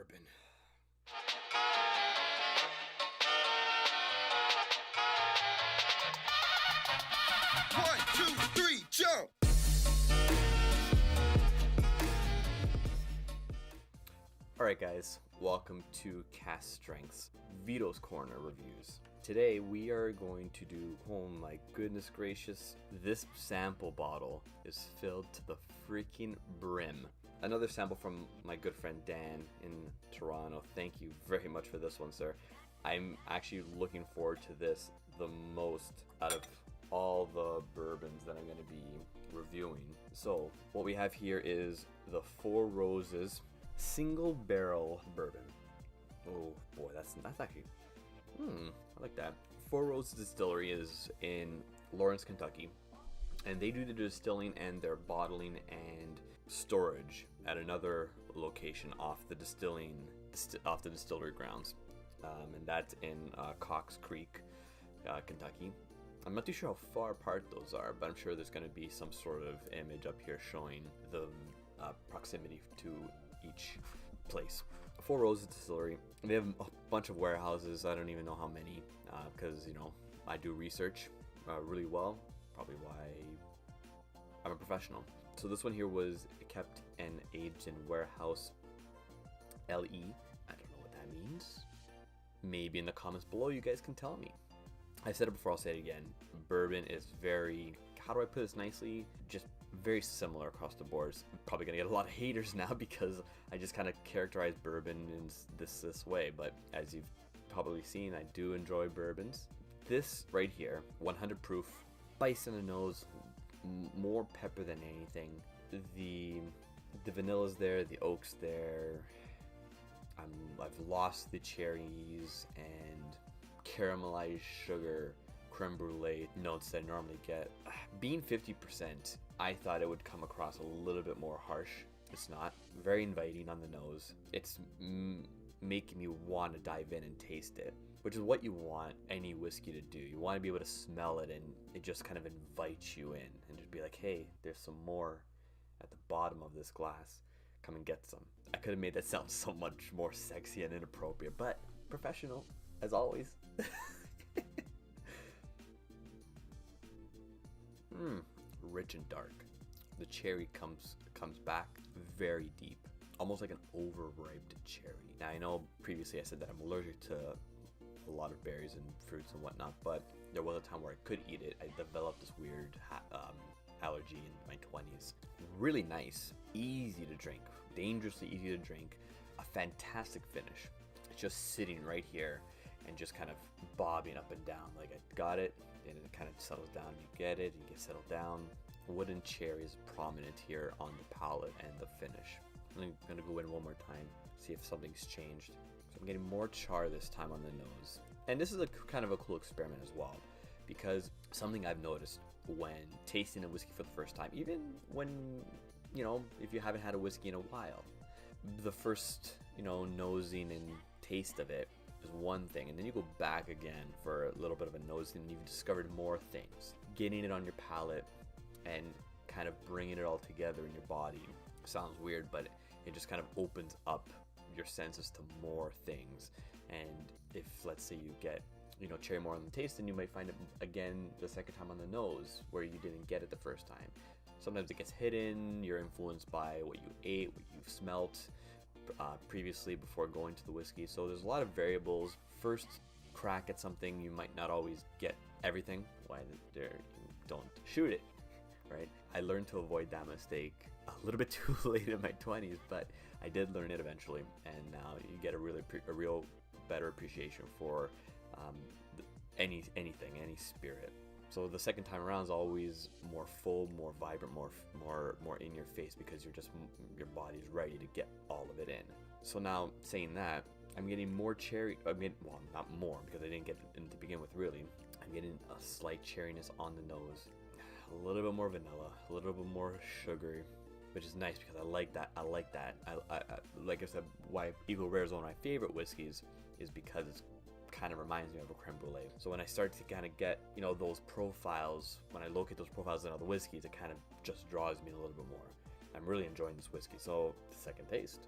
bourbon. One, two, three, jump! Alright guys, welcome to Cast Strength's Vito's Corner reviews. Today we are going to do, oh my goodness gracious, this sample bottle is filled to the freaking brim. Another sample from my good friend Dan in Toronto. Thank you very much for this one, sir. I'm actually looking forward to this the most out of all the bourbons that I'm going to be reviewing. So what we have here is the Four Roses single barrel bourbon. Oh boy, that's actually, I like that. Four Roses Distillery is in Lawrence, Kentucky, and they do the distilling and their bottling and storage at another location off the distillery grounds, and that's in Cox Creek, Kentucky. I'm not too sure how far apart those are, but I'm sure there's going to be some sort of image up here showing the proximity to each place. Four Roses Distillery, they have a bunch of warehouses. I don't even know how many, because I do research really well, probably why I'm a professional. So this one here was kept and aged in warehouse LE. I don't know what that means. Maybe in the comments below you guys can tell me. I said it before, I'll say it again. Bourbon is very, how do I put this nicely? Just very similar across the boards. I'm probably gonna get a lot of haters now because I just kind of characterize bourbon in this way, but as you've probably seen, I do enjoy bourbons. This right here, 100 proof, bites in the nose, more pepper than anything. The vanilla's there, the oak's there. I've lost the cherries and caramelized sugar, creme brulee notes that I normally get. Being 50%, I thought it would come across a little bit more harsh. It's not. Very inviting on the nose. It's making me want to dive in and taste it, which is what you want any whiskey to do. You want to be able to smell it and it just kind of invites you in and just be like, hey, there's some more at the bottom of this glass. Come and get some. I could have made that sound so much more sexy and inappropriate, but professional, as always. Rich and dark. The cherry comes back very deep, almost like an overripe cherry. Now I know previously I said that I'm allergic to a lot of berries and fruits and whatnot, but there was a time where I could eat it. I developed this weird allergy in my 20s. Really nice, easy to drink, dangerously easy to drink, a fantastic finish. It's just sitting right here and just kind of bobbing up and down. Like I got it, and it kind of settles down. You get it, you get settled down. Wooden cherry is prominent here on the palate and the finish. I'm gonna go in one more time, see if something's changed. So I'm getting more char this time on the nose. And this is a kind of a cool experiment as well, because something I've noticed when tasting a whiskey for the first time, even when, if you haven't had a whiskey in a while, the first, nosing and taste of it is one thing, and then you go back again for a little bit of a nosing and you've discovered more things. Getting it on your palate and kind of bringing it all together in your body sounds weird, but it just kind of opens up your senses to more things. And if, let's say, you get cherry more on the taste, then you might find it again the second time on the nose where you didn't get it the first time. Sometimes it gets hidden, you're influenced by what you ate, what you've smelt previously before going to the whiskey. So there's a lot of variables. First crack at something, you might not always get everything. Why there, don't shoot it, right? I learned to avoid that mistake a little bit too late in my 20s, but I did learn it eventually, and now you get a real better appreciation for any spirit. So the second time around is always more full, more vibrant, more in your face, because your body's ready to get all of it in. So now, saying that, I'm getting more cherry. Well, not more, because I didn't get it to begin with. Really, I'm getting a slight cherryness on the nose, a little bit more vanilla, a little bit more sugary, which is nice because I like that. I like I said, why Eagle Rare is one of my favorite whiskeys is because it's kind of reminds me of a creme brulee. So when I start to kind of get, those profiles, when I locate those profiles in other whiskeys, it kind of just draws me a little bit more. I'm really enjoying this whiskey. So, second taste.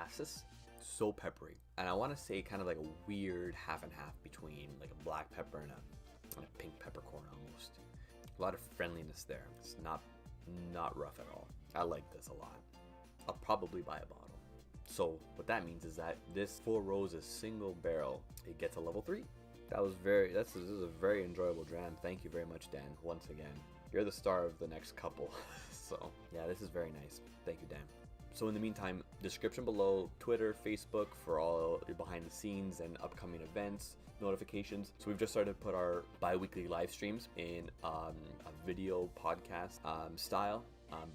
molasses. So peppery. And I want to say kind of like a weird half and half between like a black pepper and a pink peppercorn almost. A lot of friendliness there. It's not rough at all. I like this a lot. I'll probably buy a bottle. So what that means is that this Four Roses single barrel, it gets a level 3. This is a very enjoyable dram. Thank you very much, Dan, once again. You're the star of the next couple. So yeah, this is very nice. Thank you, Dan. So in the meantime, description below, Twitter, Facebook for all your behind the scenes and upcoming events, notifications. So we've just started to put our bi-weekly live streams in a video podcast style.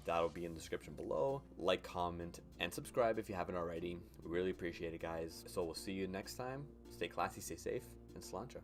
That'll be in the description below. Like, comment, and subscribe if you haven't already. We really appreciate it, guys. So we'll see you next time. Stay classy, stay safe, and cilantro.